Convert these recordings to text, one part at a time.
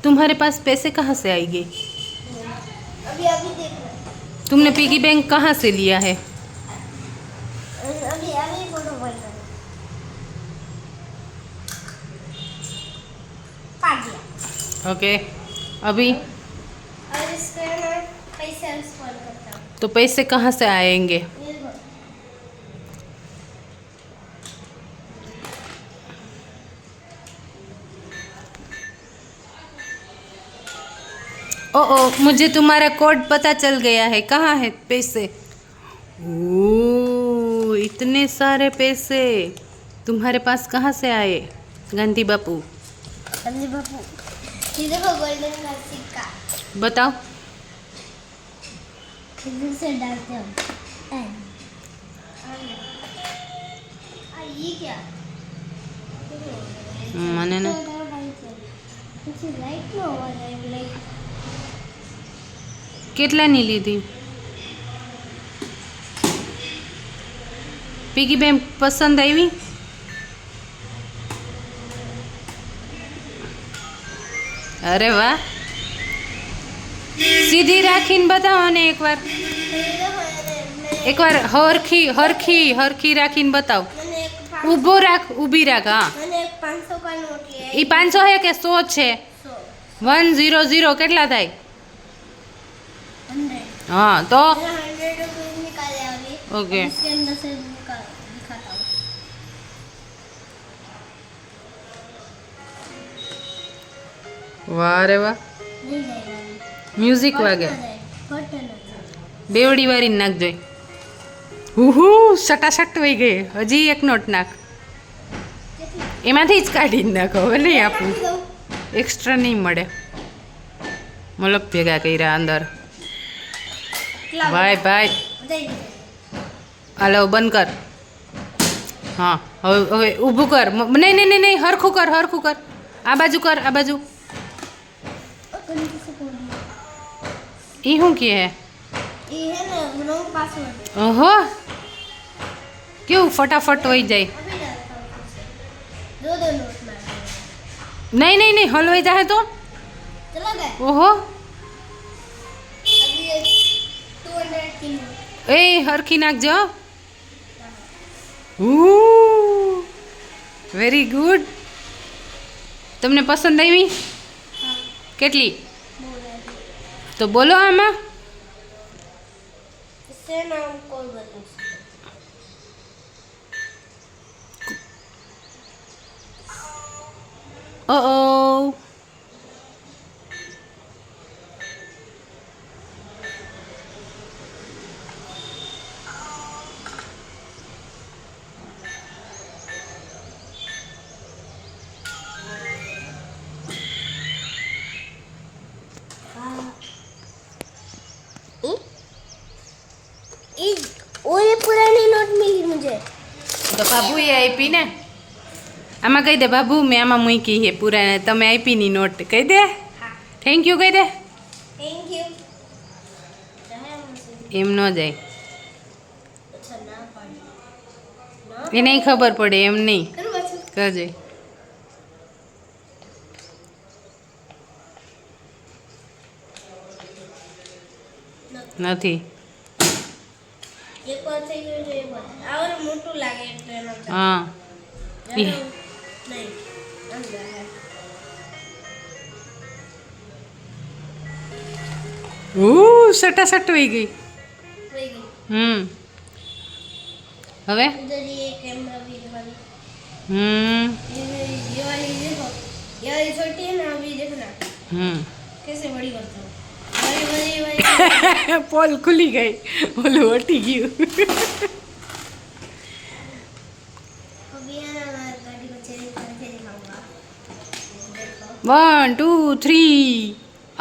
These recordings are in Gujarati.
तुम्हारे पास पैसे कहाँ से आएंगे? अभी अभी देख रहे तुमने पिगी बैंक कहाँ से लिया है? अभी अभी फोटो पॉइंट काट दिया। ओके अभी और इसके मैं पैसे स्पॉइल करता हूँ। तो पैसे कहाँ से आएंगे? ये देखो। ओ मुझे तुम्हारा कोड पता चल गया है। कहाँ है पैसे? ओ इतने सारे पैसे तुम्हारे पास कहाँ से आए गांधी बापू? गांधी बापू ये देखो गोल्डन का सिक्का। बताओ। इधर से डालते हम ये क्या मैंने ना लाइट નો અવાજ લાઈટ કેટલાની લીધી? પીગી બેંક પસંદ આવી? અરે વાહ, સીધી રાખીને બતાવો ને એકવાર હરખી હરખી હરખી રાખીને બતાવો. ઊભો રાખ, ઊભી રાખ. હા મને એક 500 का नोट है। એ 500 है કે 100 છે? 100 કેટલા થાય? 100 हाँ तो 100 रुपये निकाले अभी। ओके इसके अंदर से दिखाता हूँ। वाह रे वाह, नहीं जाएगा अभी। म्यूजिक वागे बटन है। બેવડી વારી નાખ જોઈ. હુહુ સટાસટ વહી ગઈ. હજી એક નોટ નાખ, એમાંથી જ કાઢીને નાખો. હવે નહીં આપું, એક્સ્ટ્રા નહીં મળે. મલક ભેગા કર્યા અંદર. ભાઈ ભાઈ હાલો બંધ કર. હા હવે હવે ઊભું કર. નહીં નહીં નહીં નહીં, હરખું કર હરખું કર. આ બાજુ કર, આ બાજુ. એ શું કહે? ये है ना रॉन्ग पासवर्ड। ઓહો કેવું ફટાફટ વહી જાય. अभी डालता हूँ फिर से। दो दो नोट मार નહીં નહીં નહીં, હલવાઈ જાય તો. चला गया। ઓહો अभी ये 200 की नोट। એ હરખી નાખજો. Very good. તમને પસંદ આવી? हाँ કેટલી? बोल रहे थे। તો બોલો આમાં. इससे नाम कौन बता सकता? ઓ वो ये पुरानी नोट मिली मुझे। તો બાબુએ આપી ને. આમાં કહી દે બાબુ મેં આમાં મૂકી છે પૂરા, તમે આપી ની નોટ. કહી દે થેન્ક યુ, કહી દે. Thank you. એમ ન જાય, अच्छा ना पाड़ी એ નહીં ખબર પડે એમ નહીં. करो बच्चों। કરજે. નથી. एक बार થઈ ગયું છે એ બાર और મોટું લાગે એટલે એનો હા નહીં અંદર હે સટાસટ વહી ગઈ. वही गई। હવે इधर ये कैमरा भी दिखाना। ये वाली देखो, ये वाली छोटी है ना, अभी देखना कैसे बड़ी करता हूँ। बड़ी बड़ी बड़ी પોલ ખુલી ગઈ, ઓલું હટી ગયું. अभी है ना मैं गाड़ी को चेंज करके दिखाऊंगा। देखो 1 2 3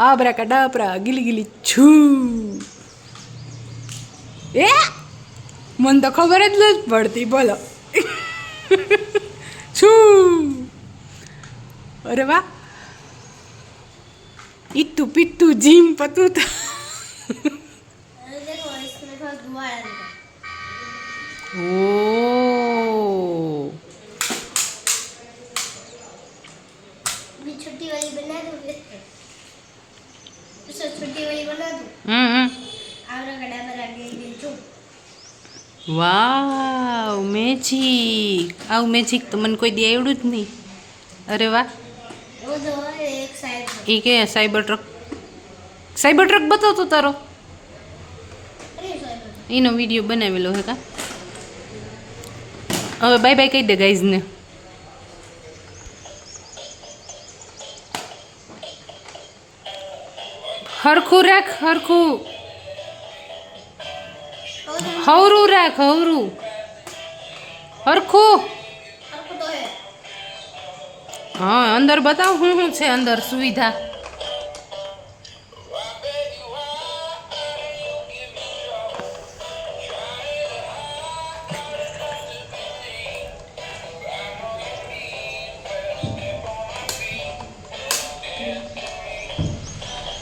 આબરા કડાબરા ગીલી ગીલી છૂ. એ મને તો ખબર જ નથી પડતી. બોલો છૂ. અરે વાહ, ઈટ્ટુ પિટ્ટુ જીમ પતું. अरे देखो इसमें थोड़ा धुआं आ रहा है। ઓ अभी छोटी वाली बना दो फिर। વાવ મેજિક આવું મેજિક તો મને કોઈ દી આવડ્યું જ નહીં. અરે વાહ. वो तो है एक साइड એ કે સાયબર ટ્રક બતાવતો તારો अरे साइड એનો વિડીયો બનાવેલો હે કા. હવે બાય બાય કહી દે ગાઈઝને. હરખું રાખ હરખું હવરું રાખ હવરું હરખું. आपको तो है હા અંદર બતાવ શું છે અંદર સુવિધા.